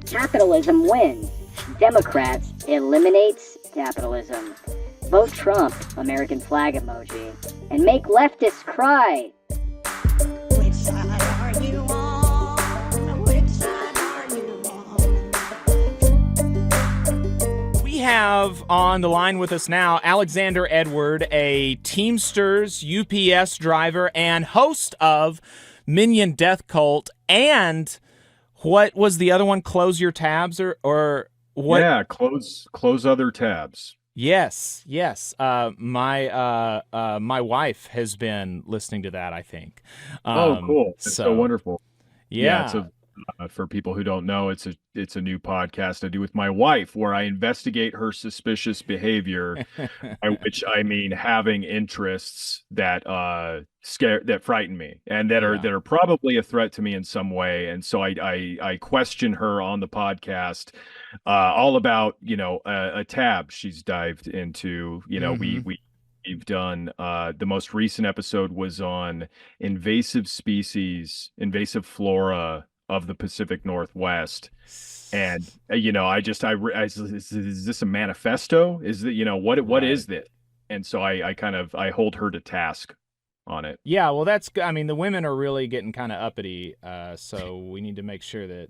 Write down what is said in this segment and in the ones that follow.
Capitalism wins. Democrats eliminates capitalism. Vote Trump, American flag emoji, and make leftists cry. Which side are you on? Which side are you on? We have on the line with us now Alexander Edward, a Teamsters UPS driver and host of Minion Death Cult, and what was the other one? Close Your Tabs or what? Yeah, close other tabs. Yes. My wife has been listening to that, I think. Oh, cool. It's so wonderful. Yeah. It's for people who don't know, it's a new podcast I do with my wife where I investigate her suspicious behavior, by which I mean having interests that frighten me and that are probably a threat to me in some way. And so I question her on the podcast all about, a tab she's dived into. We've done the most recent episode was on invasive flora of the Pacific Northwest. And, is this a manifesto? Is that, what is this? And so I hold her to task on it. Yeah, well, the women are really getting kind of uppity. So we need to make sure that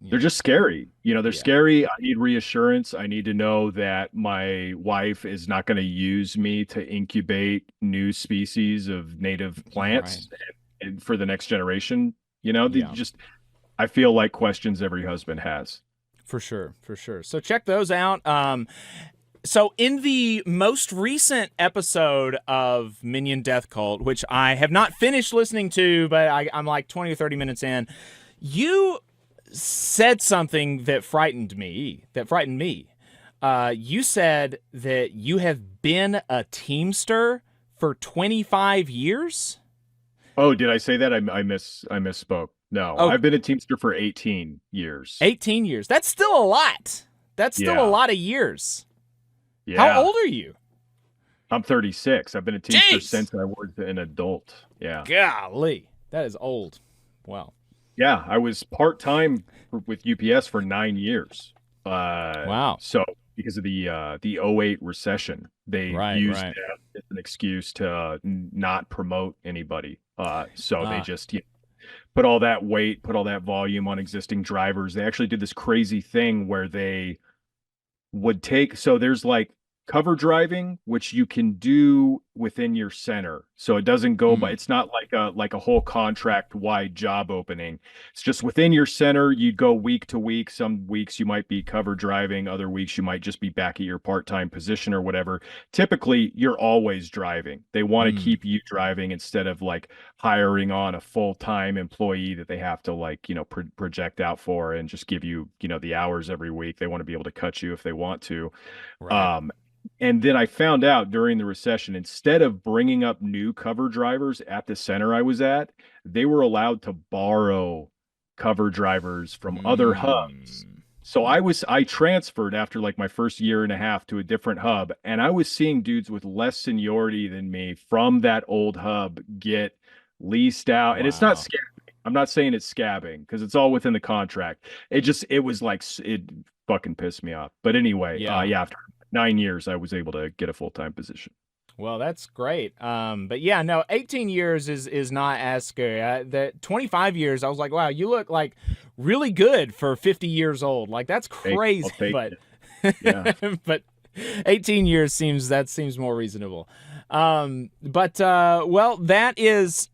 they're just scary. They're scary. I need reassurance. I need to know that my wife is not going to use me to incubate new species of native plants and for the next generation. I feel like questions every husband has. For sure. So check those out. So in the most recent episode of Minion Death Cult, which I have not finished listening to, but I'm like 20 or 30 minutes in, you said something that frightened me. You said that you have been a Teamster for 25 years? Oh, did I say that? I misspoke. No, I've been a Teamster for 18 years. 18 years. That's still a lot. That's still a lot of years. Yeah. How old are you? I'm 36. I've been a Teamster since I was an adult. Yeah. Golly. That is old. Wow. Yeah, I was part-time with UPS for 9 years. Wow. So because of the 08 recession, they used that as an excuse to not promote anybody. They just put all that weight, put all that volume on existing drivers. They actually did this crazy thing where they would there's like cover driving, which you can do within your center. So it doesn't go by, it's not like a whole contract wide job opening. It's just within your center. You'd go week to week. Some weeks you might be cover driving. Other weeks you might just be back at your part-time position or whatever. Typically you're always driving. They want to keep you driving instead of like hiring on a full-time employee that they have to project out for and just give you, the hours every week. They want to be able to cut you if they want to. Right. And then I found out during the recession, instead of bringing up new cover drivers at the center I was at, they were allowed to borrow cover drivers from other hubs. So I transferred after like my first year and a half to a different hub, and I was seeing dudes with less seniority than me from that old hub get leased out. Wow. And it's not scabbing. I'm not saying it's scabbing because it's all within the contract. It fucking pissed me off. But anyway, after 9 years, I was able to get a full-time position. Well, that's great. But yeah, no, 18 years is not as scary. That 25 years, I was like, wow, you look like really good for 50 years old. Like that's crazy. But but 18 years seems more reasonable. That is.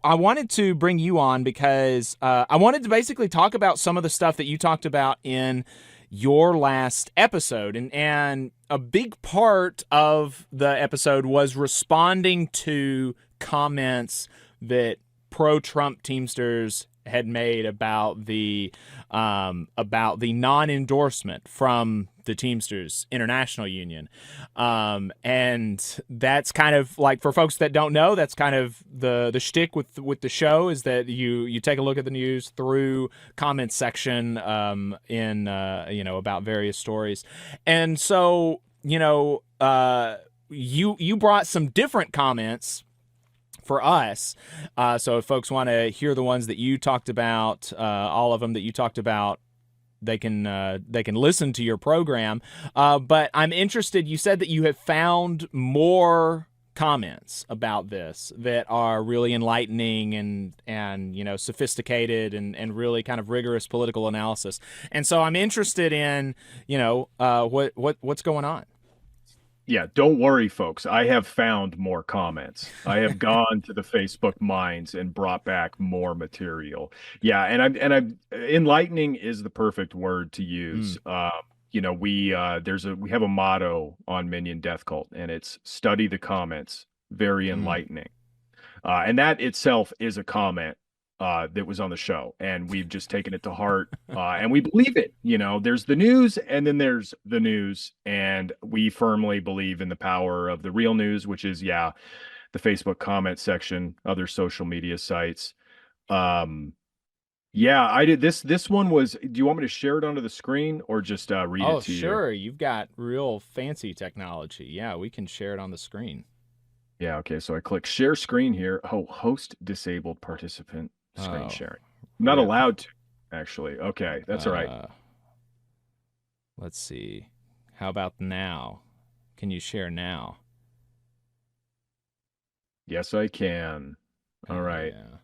I wanted to bring you on because I wanted to basically talk about some of the stuff that you talked about in your last episode. And a big part of the episode was responding to comments that pro-Trump Teamsters had made about the non-endorsement from the Teamsters International Union. And that's kind of like, for folks that don't know, that's kind of the shtick with the show, is that you take a look at the news through comment section about various stories. And so, you brought some different comments for us. So if folks want to hear the ones that you talked about, all of them that you talked about they can listen to your program. But I'm interested. You said that you have found more comments about this that are really enlightening and sophisticated and really kind of rigorous political analysis. And so I'm interested in what's going on. Yeah, don't worry, folks. I have found more comments. I have gone to the Facebook minds and brought back more material. Yeah, and I'm enlightening is the perfect word to use. We have a motto on Minion Death Cult, and it's study the comments. Very enlightening. And that itself is a comment that was on the show, and we've just taken it to heart, and we believe it. There's the news, and then there's the news, and we firmly believe in the power of the real news, which is the Facebook comment section, other social media sites. I did this one was. Do you want me to share it onto the screen or just read it to you? Oh, sure. You've got real fancy technology. Yeah, we can share it on the screen. Yeah. Okay. So I click share screen here. Oh, host disabled participant. Screen sharing. I'm not allowed to, actually. Okay, that's all right. Let's see. How about now? Can you share now? Yes, I can. All right. Yeah.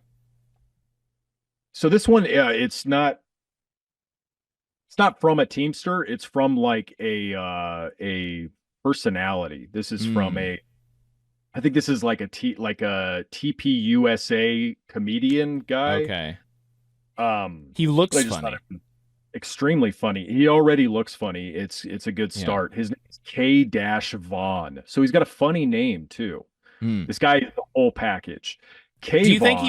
So this one, it's not from a Teamster. It's from like a personality. This is from I think this is like a TPUSA comedian guy. Okay. He looks funny. Extremely funny. He already looks funny. It's a good start. His name is K-Vaughn. So he's got a funny name too. This guy is the whole package. Do you think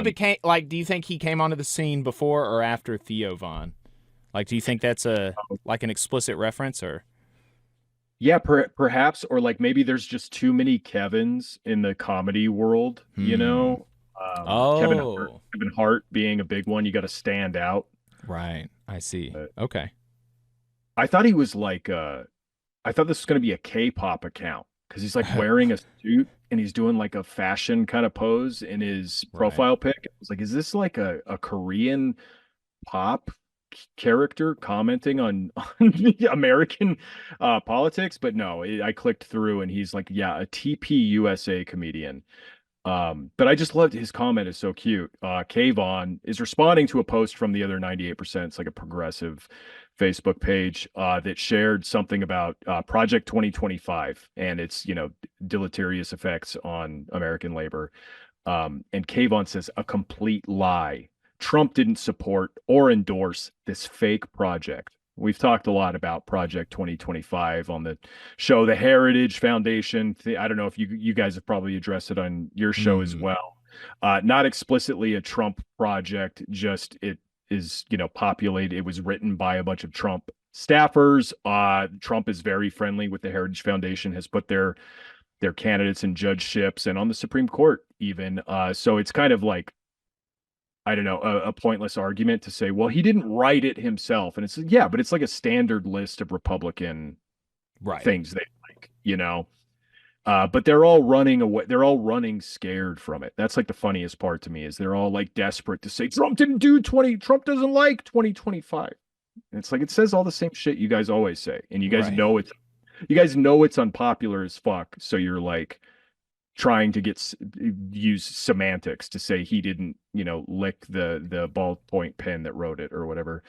do you think he came onto the scene before or after Theo Von? Like, do you think that's an explicit reference or? Yeah, perhaps, or like maybe there's just too many Kevins in the comedy world, Kevin Hart being a big one. You got to stand out. Right. I see. Okay. I thought he was like, I thought this was going to be a K-pop account because he's like wearing a suit and he's doing like a fashion kind of pose in his profile pic. I was like, is this like a Korean pop character commenting on American politics? But no, I clicked through and he's like, a TPUSA comedian. But I just loved his comment. Is so cute. K-Vaughn is responding to a post from the other 98%. It's like a progressive Facebook page that shared something about Project 2025 and its deleterious effects on American labor. And K-Vaughn says a complete lie. Trump didn't support or endorse this fake project. We've talked a lot about Project 2025 on the show, the Heritage Foundation. I don't know if you guys have probably addressed it on your show as well. Not explicitly a Trump project, just it is, populated. It was written by a bunch of Trump staffers. Trump is very friendly with the Heritage Foundation, has put their candidates in judgeships and on the Supreme Court even. So it's kind of like, I don't know, a pointless argument to say, well, he didn't write it himself. And it's, but it's like a standard list of Republican things they like, but they're all running away. They're all running scared from it. That's like the funniest part to me is they're all like desperate to say Trump Trump doesn't like 2025. And it's like, it says all the same shit you guys always say. And you guys know it's unpopular as fuck. So you're like, trying to use semantics to say he didn't, lick the ballpoint pen that wrote it or whatever.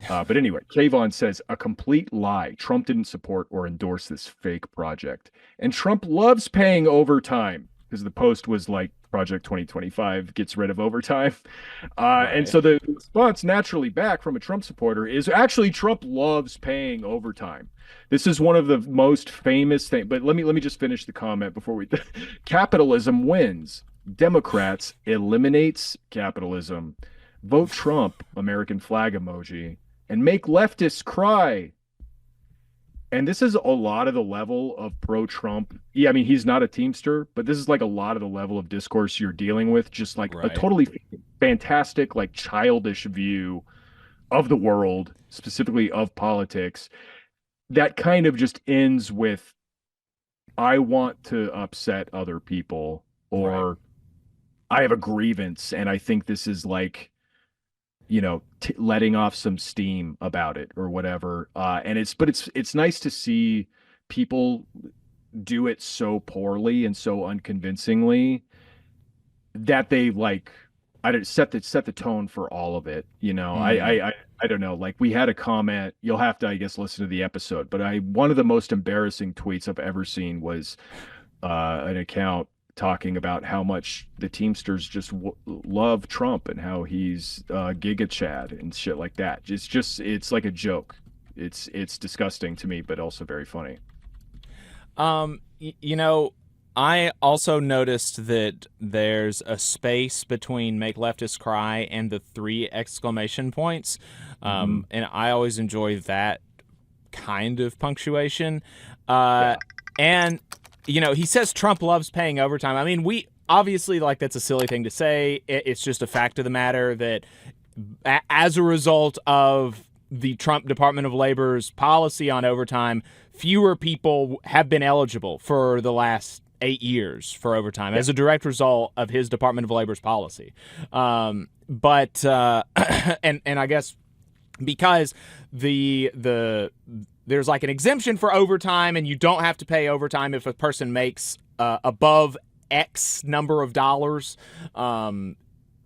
But anyway, K-Vaughn says a complete lie. Trump didn't support or endorse this fake project. And Trump loves paying overtime because the post was like Project 2025 gets rid of overtime. And so the response naturally back from a Trump supporter is actually Trump loves paying overtime. This is one of the most famous things, but let me just finish the comment before we capitalism wins. Democrats eliminates capitalism. Vote Trump, American flag emoji, and make leftists cry. And this is a lot of the level of pro-Trump. Yeah, I mean, he's not a Teamster, but this is like a lot of the level of discourse you're dealing with. Just like a totally fantastic, like childish view of the world, specifically of politics, that kind of just ends with, I want to upset other people, or I have a grievance. And I think this is like, letting off some steam about it or whatever. And it's nice to see people do it so poorly and so unconvincingly that they like I don't set the tone for all of it. I don't know. Like we had a comment. You'll have to, I guess, listen to the episode. But one of the most embarrassing tweets I've ever seen was an account talking about how much the Teamsters just love Trump and how he's Giga Chad and shit like that. It's like a joke. It's disgusting to me, but also very funny. I also noticed that there's a space between "Make Leftists Cry" and the 3 exclamation points, and I always enjoy that kind of punctuation. And he says Trump loves paying overtime. I mean, we obviously, like, that's a silly thing to say. It's just a fact of the matter that as a result of the Trump Department of Labor's policy on overtime, fewer people have been eligible for the last 8 years for overtime as a direct result of his Department of Labor's policy. But and I guess because there's like an exemption for overtime, and you don't have to pay overtime if a person makes above X number of dollars,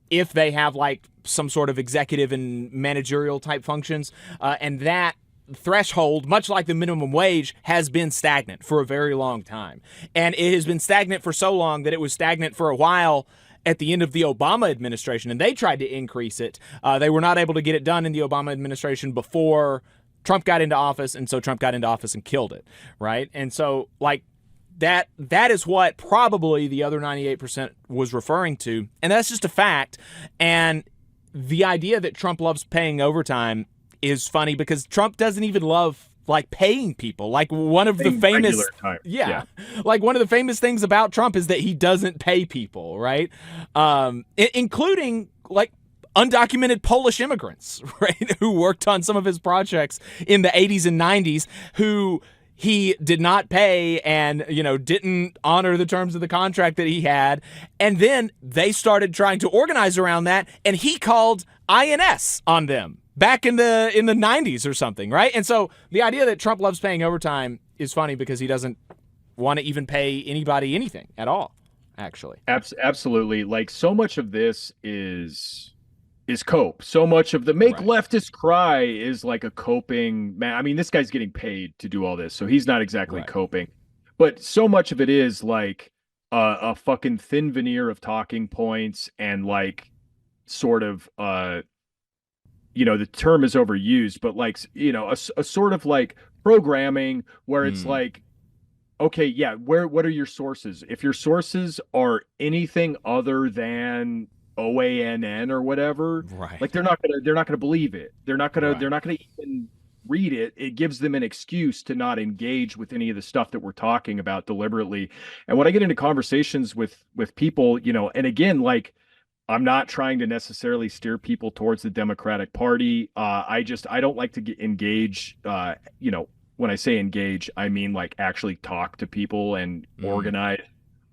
if they have like some sort of executive and managerial type functions, and that threshold, much like the minimum wage, has been stagnant for a very long time. And it has been stagnant for so long that it was stagnant for a while at the end of the Obama administration, and they tried to increase it. They were not able to get it done in the Obama administration before Trump got into office, and so Trump got into office and killed it, right? And so, like, that is what probably the other 98% was referring to, and that's just a fact. And the idea that Trump loves paying overtime is funny because Trump doesn't even love like paying people. Like one of the famous like one of the famous things about Trump is that he doesn't pay people, right? Including like undocumented Polish immigrants, right, who worked on some of his projects in the 80s and 90s, who he did not pay and, didn't honor the terms of the contract that he had. And then they started trying to organize around that, and he called INS on them back in the 90s or something, right? And so the idea that Trump loves paying overtime is funny because he doesn't want to even pay anybody anything at all, actually. Absolutely. Like, so much of this is cope. So much of the make leftists cry is like a coping man. I mean, this guy's getting paid to do all this, so he's not exactly coping. But so much of it is like a fucking thin veneer of talking points and like sort of the term is overused, but like a sort of like programming where it's like, okay, yeah, what are your sources? If your sources are anything other than OANN or whatever, like they're not gonna believe it. They're not gonna even read it. It gives them an excuse to not engage with any of the stuff that we're talking about deliberately. And when I get into conversations with people, and again, like, I'm not trying to necessarily steer people towards the Democratic Party. I don't like to engage. When I say engage, I mean like actually talk to people and organize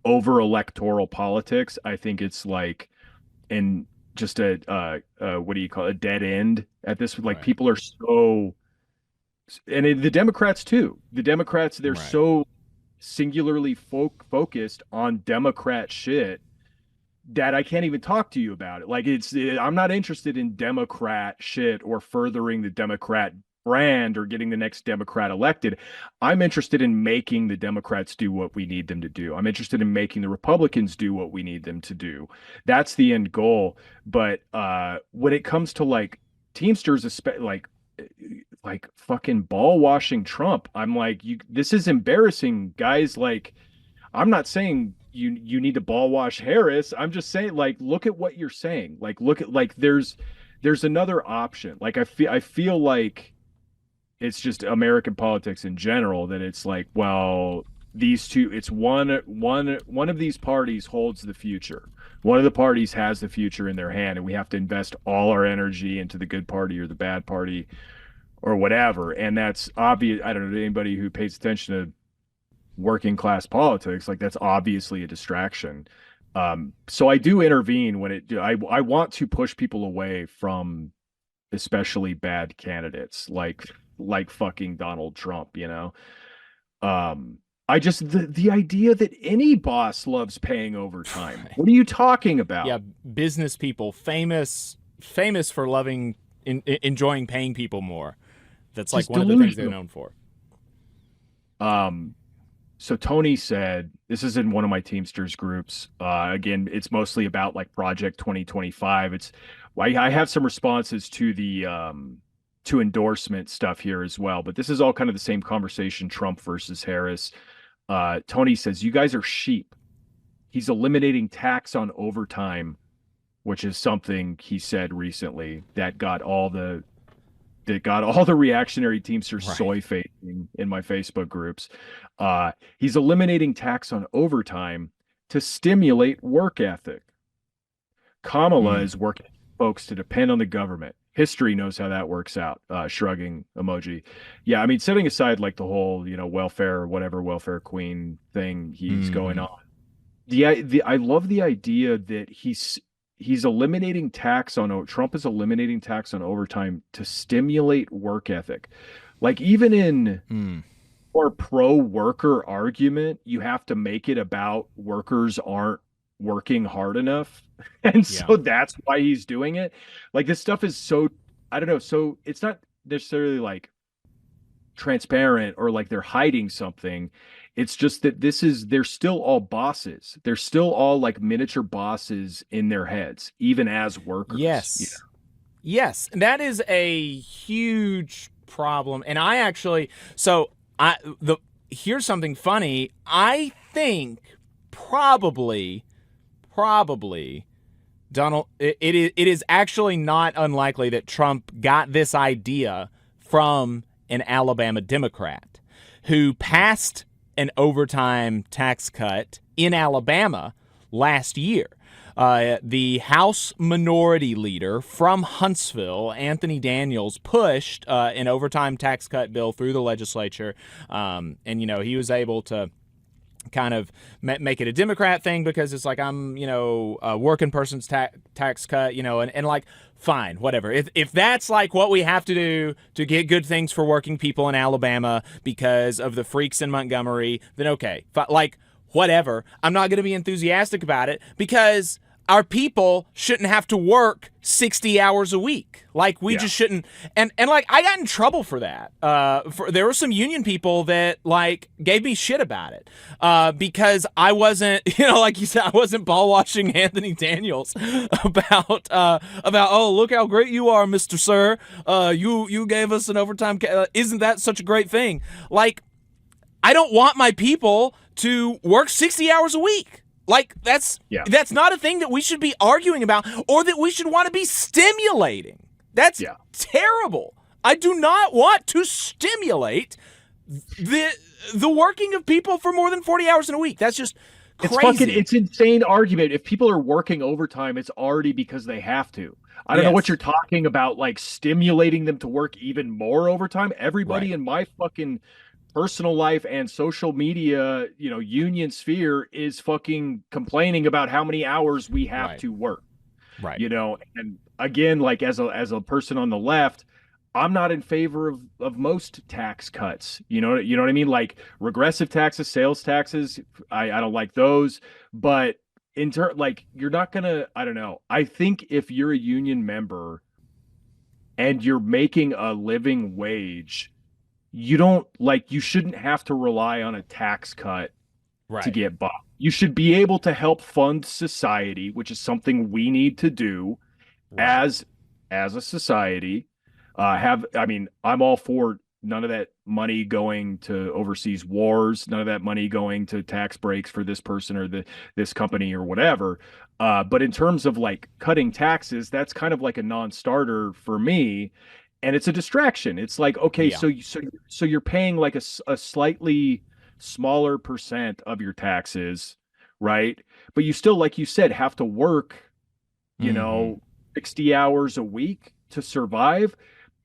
over electoral politics. I think it's like, and just a what do you call it? A dead end at this. Like people are so, and the Democrats too. The Democrats, they're so singularly focused on Democrat shit that I can't even talk to you about it. Like I'm not interested in Democrat shit or furthering the Democrat brand or getting the next Democrat elected. I'm interested in making the Democrats do what we need them to do. I'm interested in making the Republicans do what we need them to do. That's the end goal. But when it comes to like Teamsters, like fucking ball washing Trump, I'm like, this is embarrassing, guys. Like, I'm not saying you need to ball wash Harris. I'm just saying, like, look at what you're saying. Like, look at, like, there's another option. Like, I feel like it's just American politics in general that it's like, well, these two, it's one of these parties holds the future. One of the parties has the future in their hand, and we have to invest all our energy into the good party or the bad party or whatever. And that's obvious. I don't know, anybody who pays attention to working class politics, like, that's obviously a distraction. So I do intervene when I want to push people away from especially bad candidates like fucking Donald Trump, I just the idea that any boss loves paying overtime. What are you talking about? Yeah, business people famous for loving enjoying paying people more. That's like one of the things they're known for. So Tony said, this is in one of my Teamsters groups. Again, it's mostly about like Project 2025. I have some responses to the to endorsement stuff here as well, but this is all kind of the same conversation, Trump versus Harris. Tony says, you guys are sheep. He's eliminating tax on overtime, which is something he said recently that got all the reactionary Teamsters soy facing in my Facebook groups. He's eliminating tax on overtime to stimulate work ethic. Kamala is working folks to depend on the government. History knows how that works out. Shrugging emoji. Yeah, I mean, setting aside like the whole, welfare welfare queen thing he's going on. I love the idea that he's eliminating Trump is eliminating tax on overtime to stimulate work ethic. Like even in or pro worker argument, you have to make it about workers aren't working hard enough. And so that's why he's doing it. Like this stuff is so, I don't know. So it's not necessarily like transparent or like they're hiding something. It's just that they're still all bosses. They're still all like miniature bosses in their heads, even as workers. Yes. Yes. That is a huge problem. And here's something funny. I think probably Donald, it is actually not unlikely that Trump got this idea from an Alabama Democrat who passed an overtime tax cut in Alabama last year. The House Minority Leader from Huntsville, Anthony Daniels, pushed an overtime tax cut bill through the legislature. And, he was able to kind of make it a Democrat thing because it's like, I'm, a working person's tax cut, and like, fine, whatever. If that's like what we have to do to get good things for working people in Alabama because of the freaks in Montgomery, then okay, like, whatever. I'm not going to be enthusiastic about it because our people shouldn't have to work 60 hours a week. Like we just shouldn't. And like I got in trouble for that. There were some union people that like gave me shit about it because I wasn't, like you said, I wasn't ball watching Anthony Daniels about oh, look how great you are, Mr. Sir. You gave us an overtime. Isn't that such a great thing? Like I don't want my people to work 60 hours a week. Like, that's not a thing that we should be arguing about or that we should want to be stimulating. That's terrible. I do not want to stimulate the working of people for more than 40 hours in a week. That's just crazy. It's insane argument. If people are working overtime, it's already because they have to. I don't know what you're talking about, like stimulating them to work even more overtime. Everybody in my fucking personal life and social media, union sphere is fucking complaining about how many hours we have to work. Right. And again, like as a person on the left, I'm not in favor of most tax cuts. You know what I mean? Like regressive taxes, sales taxes, I don't like those. But you're not gonna, I don't know. I think if you're a union member and you're making a living wage, you shouldn't have to rely on a tax cut to get by. You should be able to help fund society, which is something we need to do as a society. I'm all for none of that money going to overseas wars, none of that money going to tax breaks for this person or this company or whatever. But in terms of like cutting taxes, that's kind of like a non-starter for me. And it's a distraction. It's like, okay, so you're paying like a slightly smaller percent of your taxes, right? But you still, like you said, have to work, 60 hours a week to survive.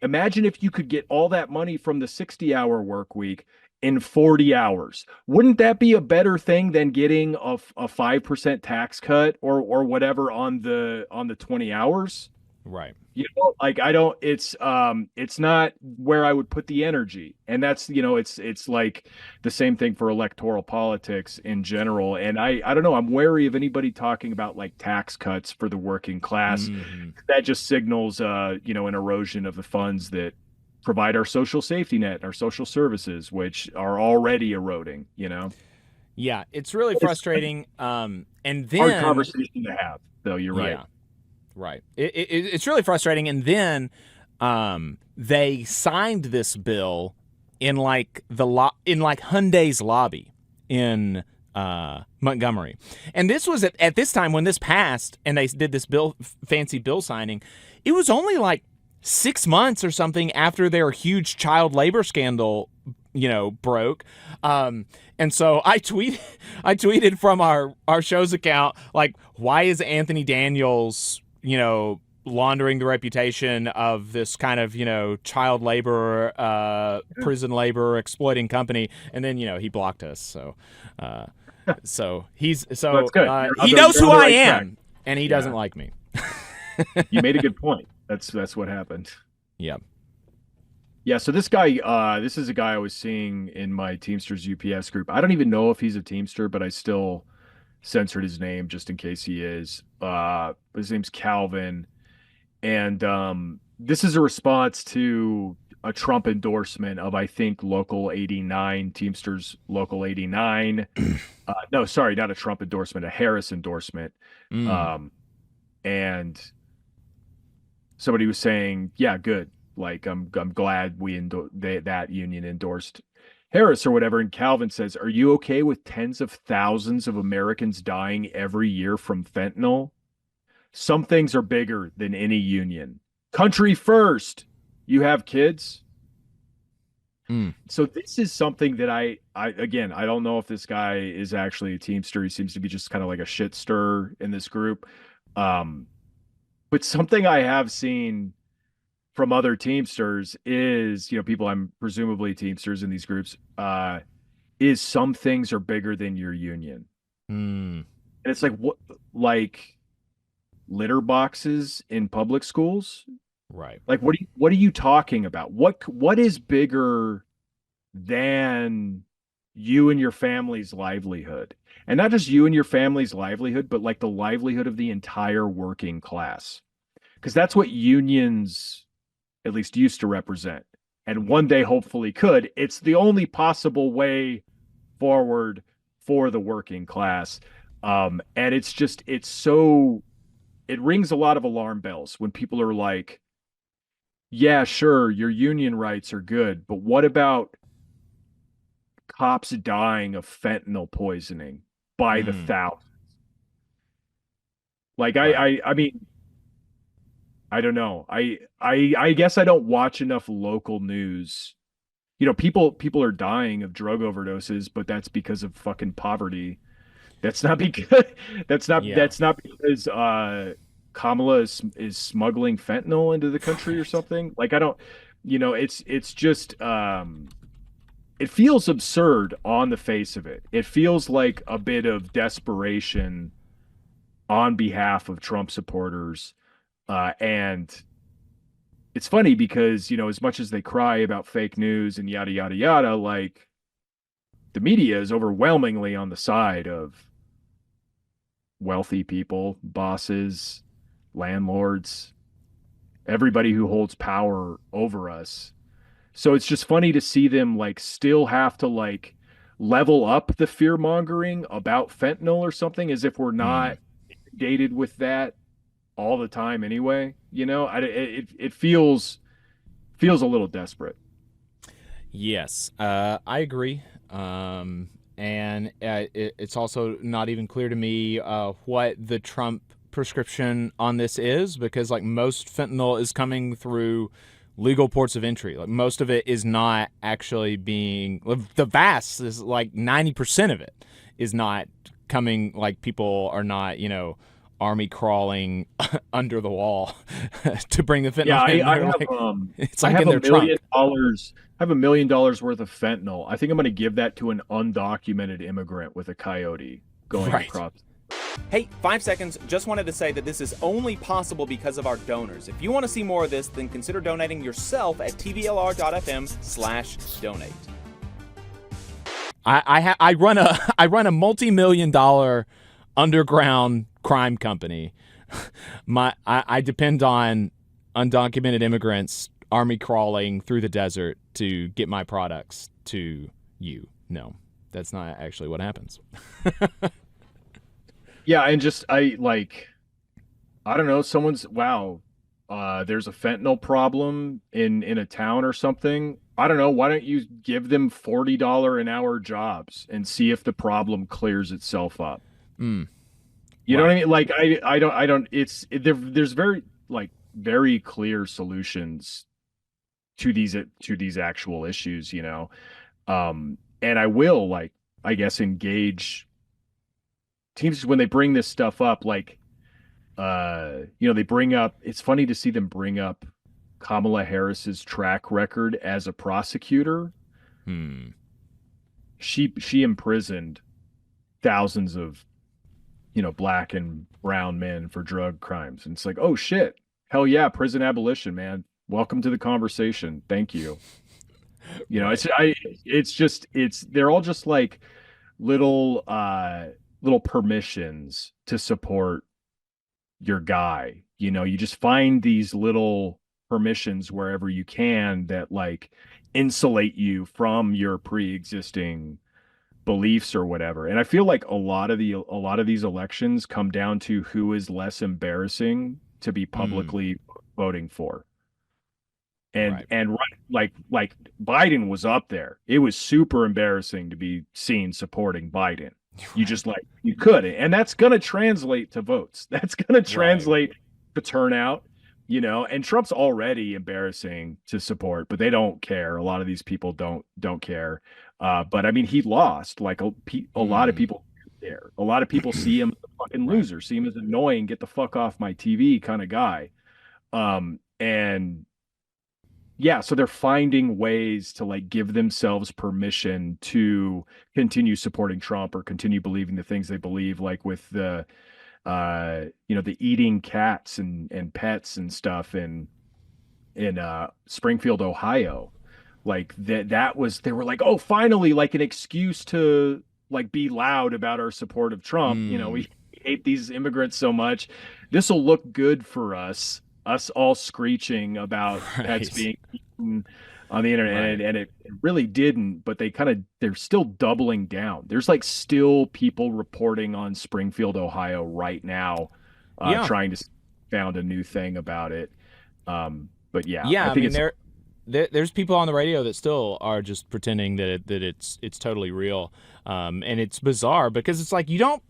Imagine if you could get all that money from the 60-hour work week in 40 hours. Wouldn't that be a better thing than getting a 5% tax cut or whatever on the 20 hours? Right. You know, like I don't, it's not where I would put the energy. And that's, you know, it's like the same thing for electoral politics in general. And I don't know, I'm wary of anybody talking about like tax cuts for the working class. Mm-hmm. That just signals you know, an erosion of the funds that provide our social safety net, our social services, which are already eroding, you know. Yeah, it's really frustrating. And then Hard conversation to have, though, you're right. Yeah. Right. It's really frustrating. And then they signed this bill in like Hyundai's lobby in Montgomery. And this was at this time when this passed and they did this fancy bill signing. It was only like 6 months or something after their huge child labor scandal, you know, broke. And so I tweeted from our show's account, like, why is Anthony Daniels, you know, laundering the reputation of this kind of, you know, child labor, prison labor exploiting company? And then, you know, he blocked us. So, he knows who I am, and he doesn't like me. You made a good point. That's what happened. Yeah. Yeah, so this guy, this is a guy I was seeing in my Teamsters UPS group. I don't even know if he's a Teamster, but I still censored his name just in case he is. His name's Calvin. And this is a response to a Trump endorsement of, I think, Local 89, Teamsters Local 89. No, sorry, not a Trump endorsement, a Harris endorsement. And somebody was saying, yeah, good. Like, I'm glad that union endorsed Harris or whatever. And Calvin says, are you okay with tens of thousands of Americans dying every year from fentanyl? Some things are bigger than any union. Country first. You have kids. So this is something that I again, I don't know if this guy is actually a Teamster. He seems to be just kind of like a shit stirrer in this group. But something I have seen from other Teamsters is, you know, people I'm presumably Teamsters in these groups, is some things are bigger than your union. And it's like, what, like litter boxes in public schools? Right. Like, what are you talking about? What is bigger than you and your family's livelihood? And not just you and your family's livelihood, but like the livelihood of the entire working class. Because that's what unions at least used to represent, and one day hopefully could. It's the only possible way forward for the working class. And it rings a lot of alarm bells when people are like, yeah, sure, your union rights are good, but what about cops dying of fentanyl poisoning by the thousands? Like, right. I mean, I don't know. I guess I don't watch enough local news. You know, people are dying of drug overdoses, but that's because of fucking poverty. That's not because that's not because Kamala is smuggling fentanyl into the country or something. Like, I don't, you know, it's just it feels absurd on the face of it. It feels like a bit of desperation on behalf of Trump supporters. And it's funny because, you know, as much as they cry about fake news and yada, yada, yada, like the media is overwhelmingly on the side of wealthy people, bosses, landlords, everybody who holds power over us. So it's just funny to see them like still have to like level up the fear mongering about fentanyl or something, as if we're not dated with that all the time anyway. You know, it feels a little desperate. Yes, I agree. And it's also not even clear to me what the Trump prescription on this is, because like most fentanyl is coming through legal ports of entry. Like most of it is not actually being, the vast is like 90% of it is not coming, like people are not, you know, army crawling under the wall to bring the fentanyl in. I have, like, it's I like have in their trunk. I have $1 million worth of fentanyl. I think I'm going to give that to an undocumented immigrant with a coyote going across. Hey, 5 seconds. Just wanted to say that this is only possible because of our donors. If you want to see more of this, then consider donating yourself at tvlr.fm/donate. I run a multi-million-dollar underground crime company. I depend on undocumented immigrants army crawling through the desert to get my products to you. No, that's not actually what happens. Yeah, and just I don't know, there's a fentanyl problem in a town or something. I don't know, why don't you give them $40 an hour jobs and see if the problem clears itself up? You know what I mean? Like I don't there's very clear solutions to these actual issues, you know. And I will I guess engage teams when they bring this stuff up, they bring up, it's funny to see them bring up Kamala Harris's track record as a prosecutor. She imprisoned thousands of, black and brown men for drug crimes. And it's like, oh shit, hell yeah, prison abolition, man. Welcome to the conversation. Thank you. They're all just like little permissions to support your guy. You just find these little permissions wherever you can that insulate you from your pre-existing beliefs or whatever. And I feel like a lot of these elections come down to who is less embarrassing to be publicly voting for. And Biden was up there. It was super embarrassing to be seen supporting Biden. You just you couldn't, and that's going to translate to votes. That's going to translate to turnout, and Trump's already embarrassing to support, but they don't care. A lot of these people don't care. But I mean, he lost. A lot of people care. A lot of people see him as a fucking loser, see him as annoying, get the fuck off my TV kind of guy. And yeah, so they're finding ways to give themselves permission to continue supporting Trump or continue believing the things they believe, like with the the eating cats and pets and stuff in Springfield, Ohio. They were like, oh, finally, an excuse to be loud about our support of Trump. We hate these immigrants so much. This will look good for us all screeching about pets being eaten on the internet, and it really didn't, but they're still doubling down. There's still people reporting on Springfield, Ohio right now, trying to found a new thing about it. But I think there's people on the radio that still are just pretending that it's totally real. And it's bizarre because it's you don't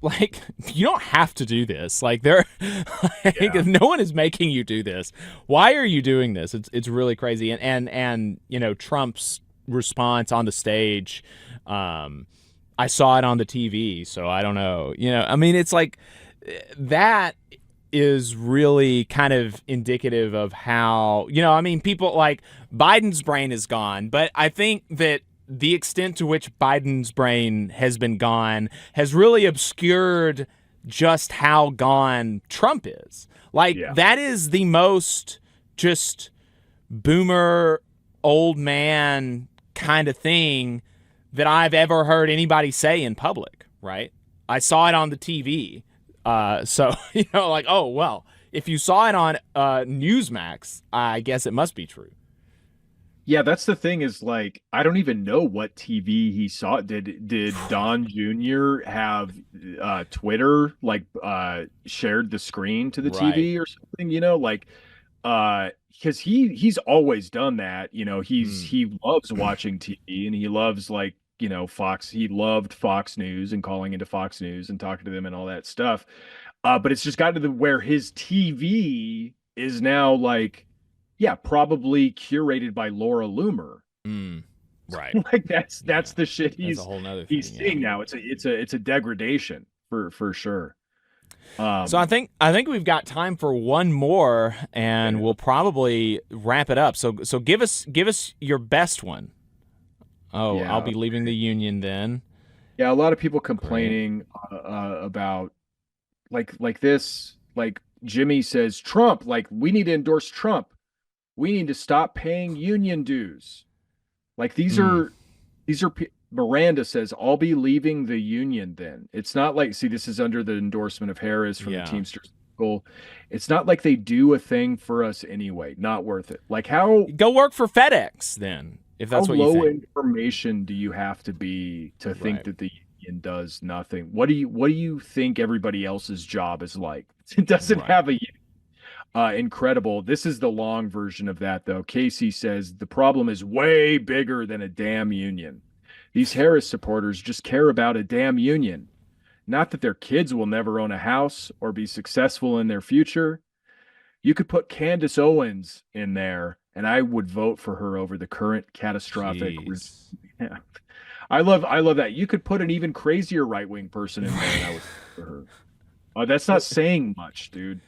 have to do this. No one is making you do this. Why are you doing this? It's really crazy. And Trump's response on the stage, I saw it on the TV, so I don't know. I mean, it's that is really kind of indicative of how, people Biden's brain is gone, but I think that the extent to which Biden's brain has been gone has really obscured just how gone Trump is. That is the most just boomer old man kind of thing that I've ever heard anybody say in public, right? I saw it on the TV. So, oh, well, if you saw it on Newsmax, I guess it must be true. Yeah, that's the thing is I don't even know what TV he saw. Did Don Jr. have Twitter shared the screen to the TV or something, because he's always done that. He loves watching TV and he loves Fox. He loved Fox News and calling into Fox News and talking to them and all that stuff. But it's just gotten to where his TV is now probably curated by Laura Loomer. Right. That's the shit that's a whole nother he's thing, seeing now. It's a degradation for sure. So I think we've got time for one more, and we'll probably wrap it up. So give us your best one. Oh, yeah. I'll be leaving the union then. Yeah, a lot of people complaining about like this, like Jimmy says, Trump, like we need to endorse Trump. We need to stop paying union dues. Like these are Miranda says, I'll be leaving the union then. It's not like, see, this is under the endorsement of Harris from the Teamsters. It's not like they do a thing for us anyway. Not worth it. Like how go work for FedEx then, if that's what you think. How low information do you have to be to think that the union does nothing? What do you think everybody else's job is like? It doesn't have a incredible. This is the long version of that though. Casey says the problem is way bigger than a damn union. These Harris supporters just care about a damn union. Not that their kids will never own a house or be successful in their future. You could put Candace Owens in there, and I would vote for her over the current catastrophic. Yeah. I love that. You could put an even crazier right-wing person in there, and I would vote for her. That's not saying much, dude.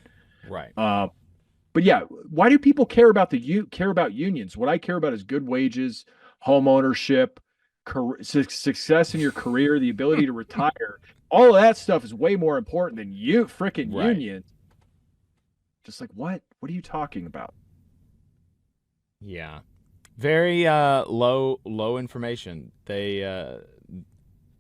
Right. But yeah, why do people care about unions? What I care about is good wages, home ownership, success in your career, the ability to retire. All of that stuff is way more important than freaking unions. Just like what are you talking about? Yeah, very low information. It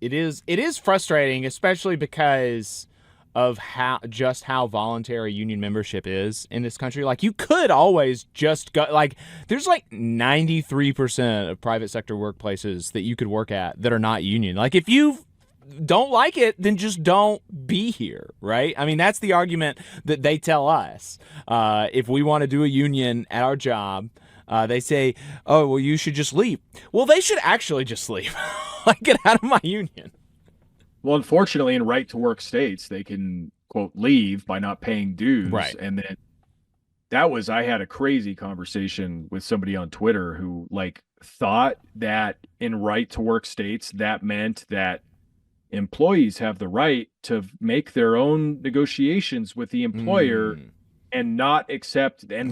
is frustrating, especially because of how voluntary union membership is in this country. Like you could always just go, like there's like 93% of private sector workplaces that you could work at that are not union. Like if you don't like it, then just don't be here, right? I mean, that's the argument that they tell us. If we want to do a union at our job, they say, oh, well, you should just leave. Well, they should actually just leave. Like, get out of my union. Well, unfortunately, in right-to-work states, they can, quote, leave by not paying dues. Right. And then I had a crazy conversation with somebody on Twitter who, like, thought that in right-to-work states, that meant that employees have the right to make their own negotiations with the employer and not accept, and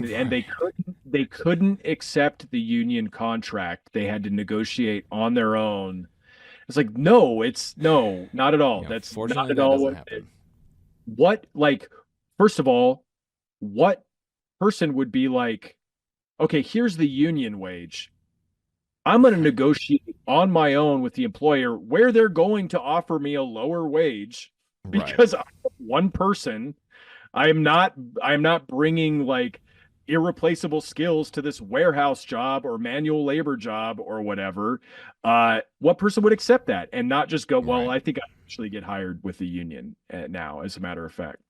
they couldn't accept the union contract. They had to negotiate on their own. It's like, no, not at all. Yeah, that's not at all what, like, first of all, what person would be like, okay, here's the union wage. I'm going to negotiate on my own with the employer where they're going to offer me a lower wage because I'm one person. I'm not bringing like irreplaceable skills to this warehouse job or manual labor job or whatever. What person would accept that and not just go, well, I think I actually get hired with the union now, as a matter of fact,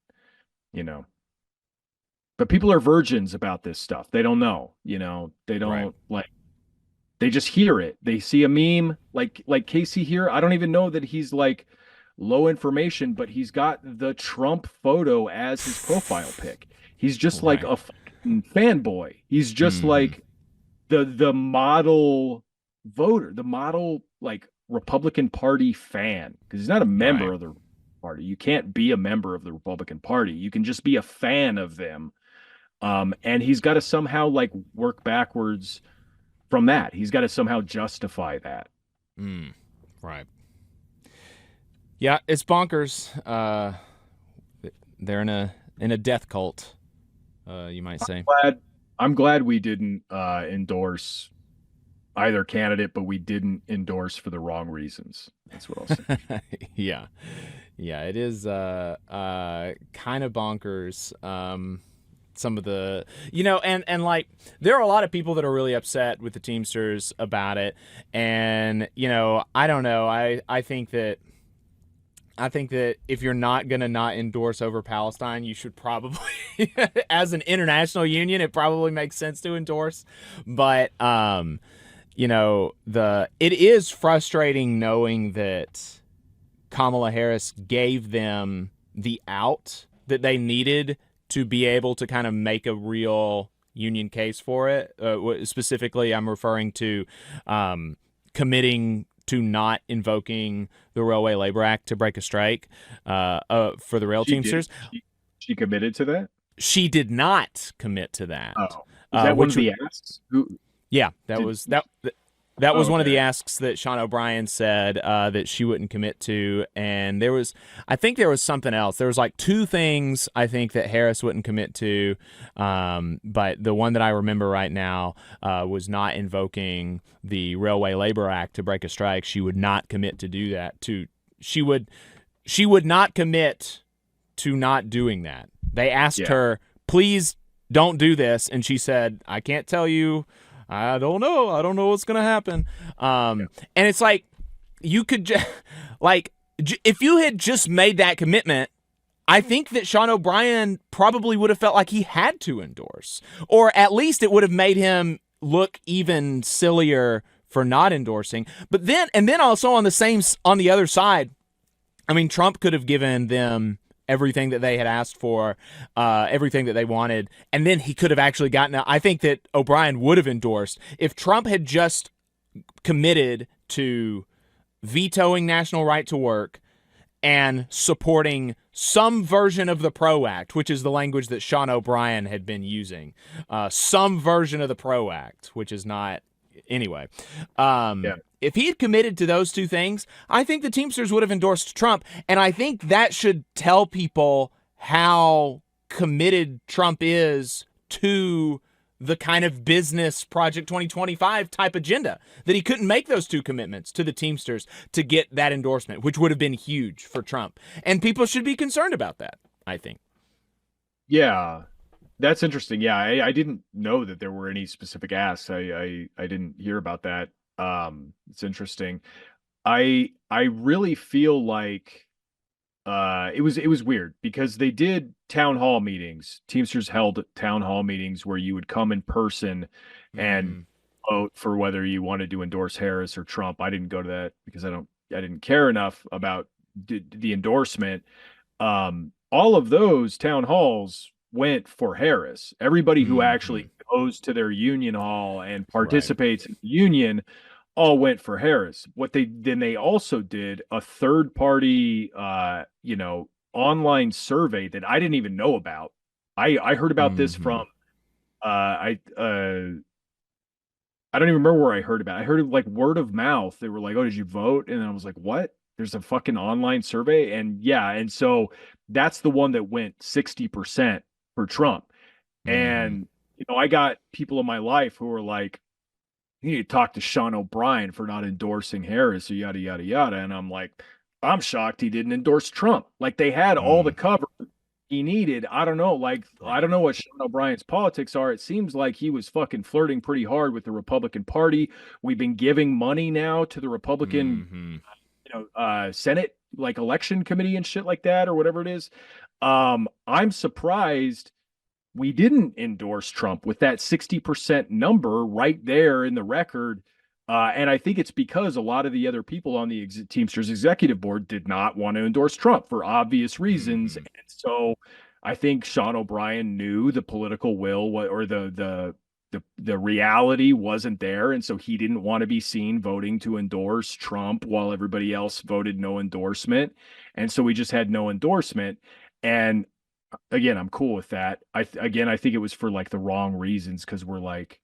but people are virgins about this stuff. They don't know, they don't like, they just hear it. They see a meme like Casey here. I don't even know that he's like low information, but he's got the Trump photo as his profile pic. He's just like a fanboy. He's just like the model voter, the model like Republican Party fan, because he's not a member of the party. You can't be a member of the Republican Party. You can just be a fan of them. And he's got to somehow like work backwards from that. He's got to somehow justify that. Right. Yeah, it's bonkers. They're in a death cult, you might say. I'm glad we didn't endorse either candidate, but we didn't endorse for the wrong reasons. That's what I'll say. Yeah, it is kind of bonkers. Some of the, and like there are a lot of people that are really upset with the Teamsters about it, and I don't know. I think that if you're not going to not endorse over Palestine, you should probably, as an international union, it probably makes sense to endorse. But, it is frustrating knowing that Kamala Harris gave them the out that they needed to be able to kind of make a real union case for it. Specifically, I'm referring to committing to not invoking the Railway Labor Act to break a strike for the rail Teamsters. She committed to that? She did not commit to that. Oh, is that one of the asks? Yeah, that was that. That was one of Okay. the asks that Sean O'Brien said that she wouldn't commit to, and I think there was something else. There was like two things I think that Harris wouldn't commit to, but the one that I remember right now was not invoking the Railway Labor Act to break a strike. She would not commit to do that. She would not commit to not doing that. They asked her, please don't do this, and she said, I can't tell you. I don't know. I don't know what's going to happen. And it's like, you could if you had just made that commitment, I think that Sean O'Brien probably would have felt like he had to endorse, or at least it would have made him look even sillier for not endorsing. But then also on the other side, I mean, Trump could have given them everything that they had asked for, everything that they wanted, and then he could have actually gotten it. I think that O'Brien would have endorsed if Trump had just committed to vetoing national right to work and supporting some version of the PRO Act, which is the language that Sean O'Brien had been using, some version of the PRO Act, which is not. Anyway, if he had committed to those two things, I think the Teamsters would have endorsed Trump. And I think that should tell people how committed Trump is to the kind of business Project 2025 type agenda, that he couldn't make those two commitments to the Teamsters to get that endorsement, which would have been huge for Trump. And people should be concerned about that, I think. Yeah. That's interesting. Yeah, I didn't know that there were any specific asks. I didn't hear about that. It's interesting. I really feel like it was weird because they did town hall meetings. Teamsters held town hall meetings where you would come in person and vote for whether you wanted to endorse Harris or Trump. I didn't go to that because I didn't care enough about the endorsement. All of those town halls went for Harris. Everybody who actually goes to their union hall and participates in the union all went for Harris. They also did a third party online survey that I didn't even know about. I heard about this from I don't even remember where I heard about it. I heard it like word of mouth. They were like, "Oh, did you vote?" And I was like, "What? There's a fucking online survey?" And so that's the one that went 60% for Trump. And I got people in my life who were like, "You need to talk to Sean O'Brien for not endorsing Harris," or yada yada yada. And I'm like, I'm shocked he didn't endorse Trump. Like, they had all the cover he needed. I don't know. Like, I don't know what Sean O'Brien's politics are. It seems like he was fucking flirting pretty hard with the Republican Party. We've been giving money now to the Republican Senate, like election committee and shit like that, or whatever it is. I'm surprised we didn't endorse Trump with that 60% number right there in the record. And I think it's because a lot of the other people on the Teamsters executive board did not want to endorse Trump for obvious reasons. And so I think Sean O'Brien knew the political will or the reality wasn't there. And so he didn't want to be seen voting to endorse Trump while everybody else voted no endorsement. And so we just had no endorsement. And again, I'm cool with that. I think it was for like the wrong reasons, because we're like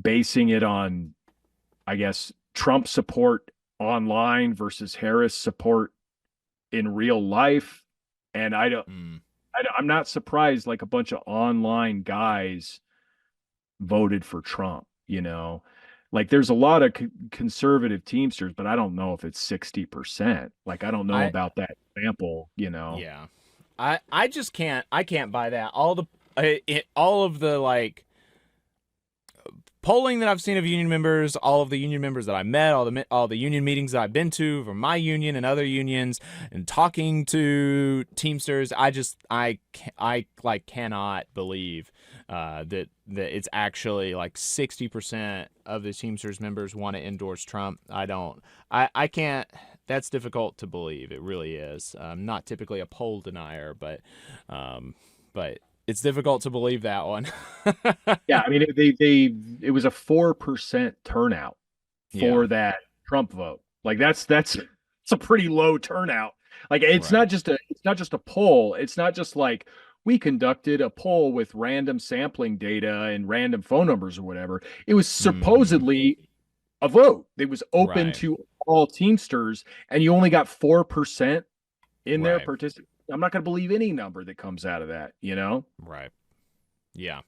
basing it on, I guess, Trump support online versus Harris support in real life. And I'm not surprised like a bunch of online guys voted for Trump, like there's a lot of conservative Teamsters, but I don't know if it's 60%. Like, I don't know about that sample, Yeah. I just can't buy that. All of the like polling that I've seen of union members, all of the union members that I met, all the union meetings that I've been to from my union and other unions, and talking to Teamsters, I like cannot believe that it's actually like 60% of the Teamsters members want to endorse Trump. I can't. That's difficult to believe. It really is. I'm not typically a poll denier, but it's difficult to believe that one. Yeah, I mean, it was a 4% turnout for that Trump vote. Like, that's a pretty low turnout. Like, it's not just a poll. It's not just like we conducted a poll with random sampling data and random phone numbers or whatever. It was supposedly a vote. It was open Right. to all Teamsters, and you only got 4% in there Right. participate. I'm not going to believe any number that comes out of that, you know? Right. Yeah.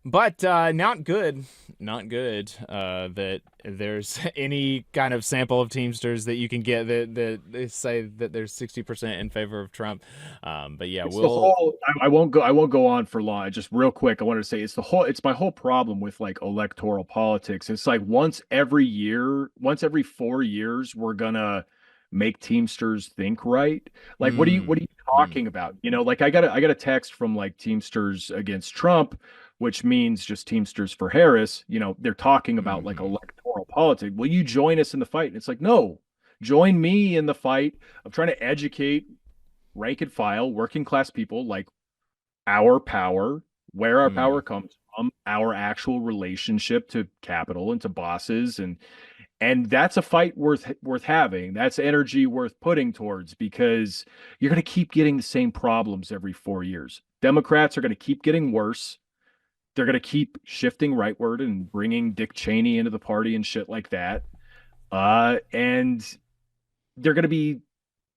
But not good that there's any kind of sample of Teamsters that you can get that they say that there's 60% in favor of Trump. But yeah, It's the whole. I won't go on for long. Just real quick, I wanted to say it's my whole problem with like electoral politics. It's like once every 4 years, we're gonna make Teamsters think right. Like, what are you talking about? You know, like I got a text from like Teamsters Against Trump, which means just Teamsters for Harris. You know, they're talking about like electoral politics. Will you join us in the fight? And it's like, no, join me in the fight of trying to educate rank and file working class people like our power, where our power comes from, our actual relationship to capital and to bosses, and that's a fight worth having. That's energy worth putting towards, because you're going to keep getting the same problems every 4 years. Democrats are going to keep getting worse. They're going to keep shifting rightward and bringing Dick Cheney into the party and shit like that. And they're going to be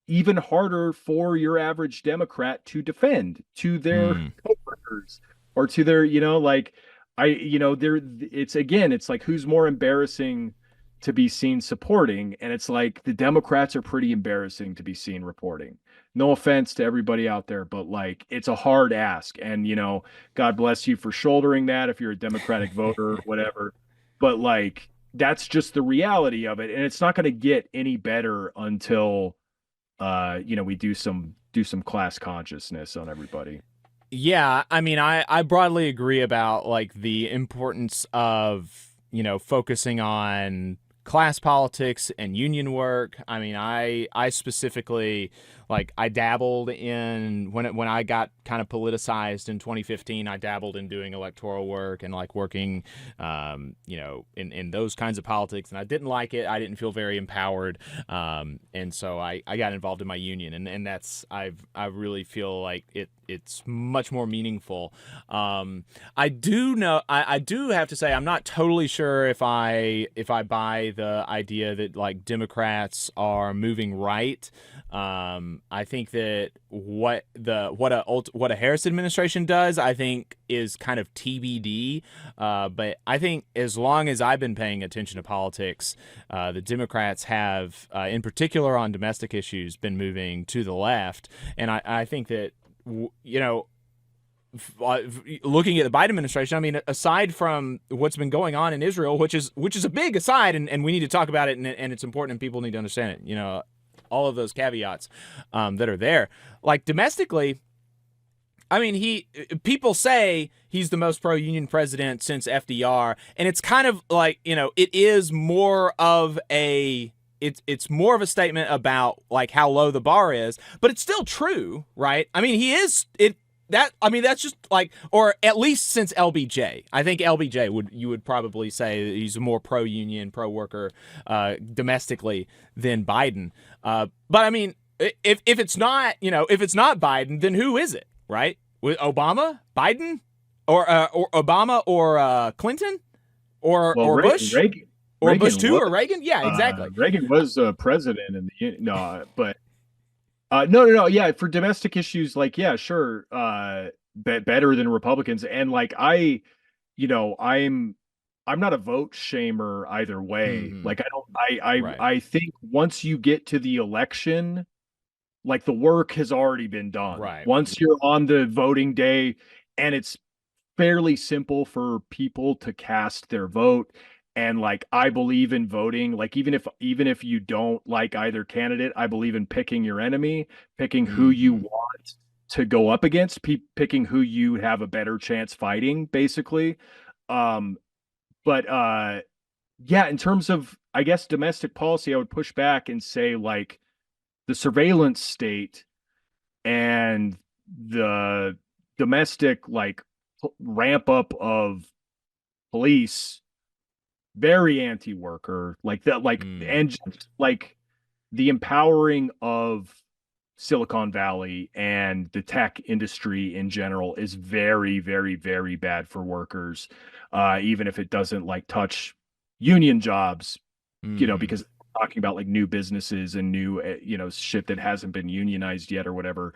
even harder for your average Democrat to defend to their coworkers or to their, like it's like, who's more embarrassing to be seen supporting? And it's like the Democrats are pretty embarrassing to be seen reporting. No offense to everybody out there, but like, it's a hard ask. And, God bless you for shouldering that if you're a Democratic voter or whatever. But like, that's just the reality of it. And it's not going to get any better until we do some class consciousness on everybody. Yeah, I mean, I broadly agree about like the importance of, focusing on class politics and union work. I mean, I specifically, like, I dabbled in when I got kind of politicized in 2015. I dabbled in doing electoral work and like working, in those kinds of politics, and I didn't like it. I didn't feel very empowered, and so I got involved in my union, and that's I really feel like it's much more meaningful. I do have to say I'm not totally sure if I buy the idea that like Democrats are moving right. I think that what a Harris administration does, I think, is kind of TBD. But I think as long as I've been paying attention to politics, the Democrats have, in particular on domestic issues, been moving to the left, and I think that looking at the Biden administration, I mean, aside from what's been going on in Israel, which is a big aside, and we need to talk about it, and it's important, and people need to understand it. All of those caveats that are there. Like domestically, I mean, people say he's the most pro-union president since FDR, and it's kind of like, it is more of a it's more of a statement about like how low the bar is, but it's still true, right? I mean, that's just like, or at least since LBJ. I think LBJ you would probably say that he's more pro-union, pro-worker domestically than Biden. But I mean, if it's not, if it's not Biden, then who is it, right? With Obama, Biden, or Obama, or Clinton, or Bush, or Bush too, or Reagan? Yeah, exactly. Reagan was president in the but. No. Yeah, for domestic issues, like, yeah, sure. Better than Republicans. And like, I'm not a vote shamer either way. Mm-hmm. Like, Right. I think once you get to the election, like the work has already been done. Right. Once you're on the voting day, and it's fairly simple for people to cast their vote. And like, I believe in voting, like, even if you don't like either candidate, I believe in picking your enemy, picking who you want to go up against, picking who you have a better chance fighting, basically. But yeah, in terms of, I guess, domestic policy, I would push back and say like the surveillance state and the domestic like ramp up of police, very anti-worker, like that, like and just like the empowering of Silicon Valley and the tech industry in general is very, very, very bad for workers, even if it doesn't like touch union jobs, because we're talking about like new businesses and new, shit that hasn't been unionized yet or whatever.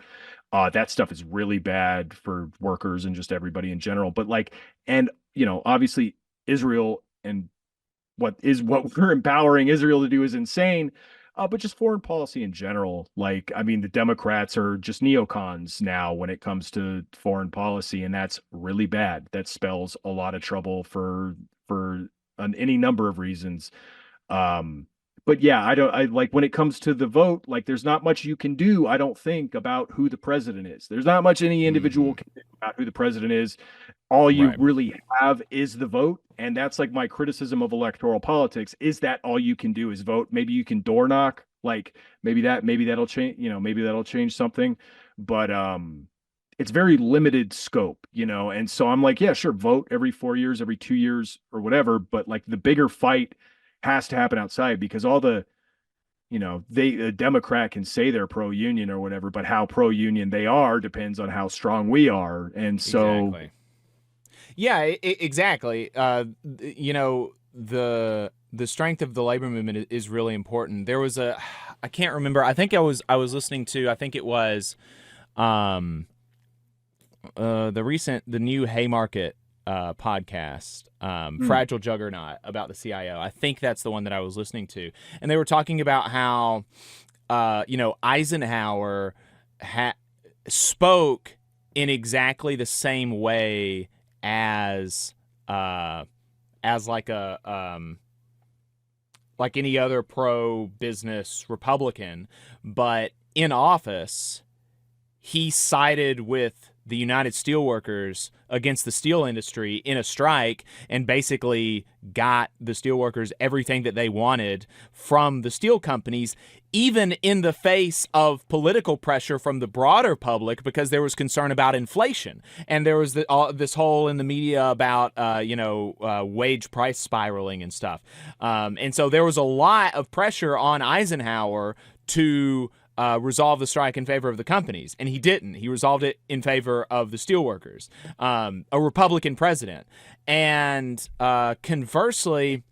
That stuff is really bad for workers and just everybody in general. But obviously Israel and what we're empowering Israel to do is insane. But just foreign policy in general, the Democrats are just neocons now when it comes to foreign policy, and that's really bad. That spells a lot of trouble for any number of reasons. But yeah, I like when it comes to the vote, like there's not much you can do, I don't think, about who the president is. There's not much any individual can do about who the president is. All you really have is the vote. And that's like my criticism of electoral politics, is that all you can do is vote. Maybe you can door knock, like maybe that'll change, maybe that'll change something. But it's very limited scope, and so I'm like, yeah, sure, vote every 4 years, every 2 years or whatever, but like the bigger fight has to happen outside, because all the a Democrat can say they're pro-union or whatever, but how pro-union they are depends on how strong we are. And so exactly. Yeah, exactly. The strength of the labor movement is really important. There was I can't remember. I think I was listening to, I think it was the new Haymarket podcast, Fragile Juggernaut, about the CIO. I think that's the one that I was listening to. And they were talking about how, Eisenhower spoke in exactly the same way as like any other pro-business Republican, but in office, he sided with the United Steelworkers against the steel industry in a strike, and basically got the steelworkers everything that they wanted from the steel companies, even in the face of political pressure from the broader public, because there was concern about inflation. And there was this whole in the media about, wage price spiraling and stuff. And so there was a lot of pressure on Eisenhower to resolve the strike in favor of the companies, and he didn't. He resolved it in favor of the steelworkers, a Republican president. And conversely,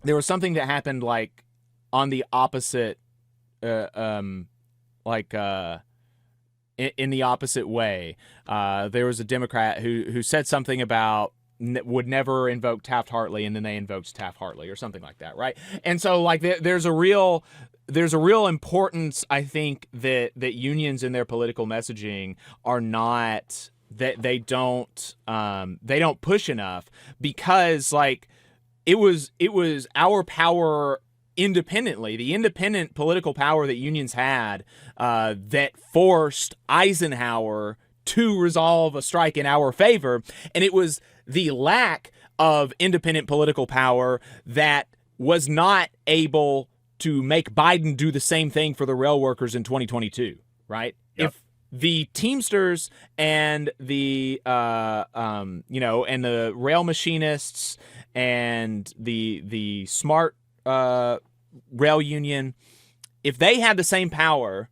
there was something that happened like on the opposite, in the opposite way. There was a Democrat who said something about would never invoke Taft-Hartley, and then they invoked Taft-Hartley or something like that, right? And so like there's a real importance, I think, that unions in their political messaging are not, that they don't push enough, because like it was our power independently, the independent political power that unions had, that forced Eisenhower to resolve a strike in our favor. And it was the lack of independent political power that was not able to make Biden do the same thing for the rail workers in 2022, right? Yep. If the Teamsters and the and the rail machinists and the smart rail union, if they had the same power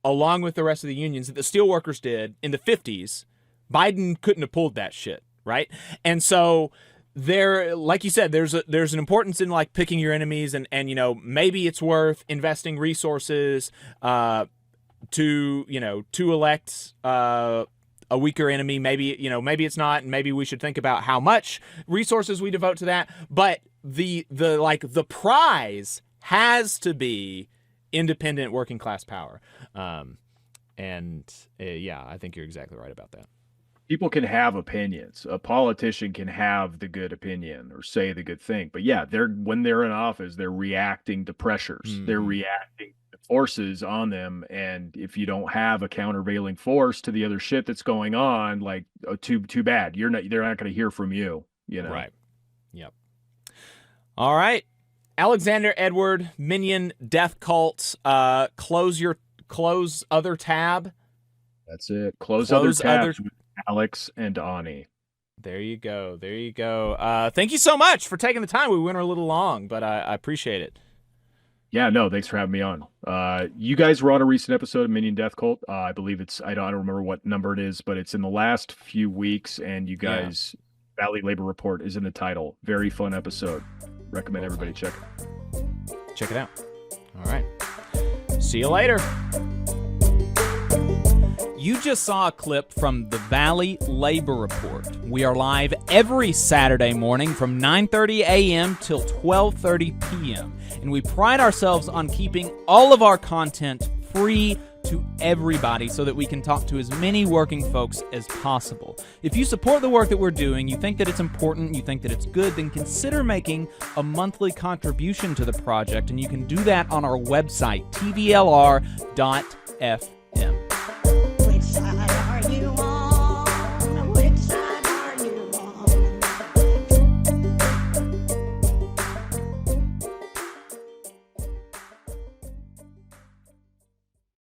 along with the rest of the unions that the steelworkers did in the 50s, Biden couldn't have pulled that shit, right? And so there, like you said, there's an importance in like picking your enemies, and maybe it's worth investing resources to elect a weaker enemy. Maybe it's not, and maybe we should think about how much resources we devote to that. But the prize has to be independent working class power. I think you're exactly right about that. People can have opinions. A politician can have the good opinion or say the good thing, but yeah, when they're in office, they're reacting to pressures. They're reacting to forces on them, and if you don't have a countervailing force to the other shit that's going on, like too bad. They're not going to hear from you. Right. Yep. All right, Alexander Edward, Minion Death Cult. Close other tab. That's it. Close other tabs. Alex and Ani. There you go. Thank you so much for taking the time. We went a little long, but I appreciate it. Yeah, no, thanks for having me on. You guys were on a recent episode of Minion Death Cult. I believe I don't remember what number it is, but it's in the last few weeks, and you guys, Valley Labor Report is in the title. Very fun episode. recommend everybody check it out. All right. See you later. You just saw a clip from the Valley Labor Report. We are live every Saturday morning from 9:30 a.m. till 12:30 p.m. And we pride ourselves on keeping all of our content free to everybody so that we can talk to as many working folks as possible. If you support the work that we're doing, you think that it's important, you think that it's good, then consider making a monthly contribution to the project, and you can do that on our website, tvlr.fm.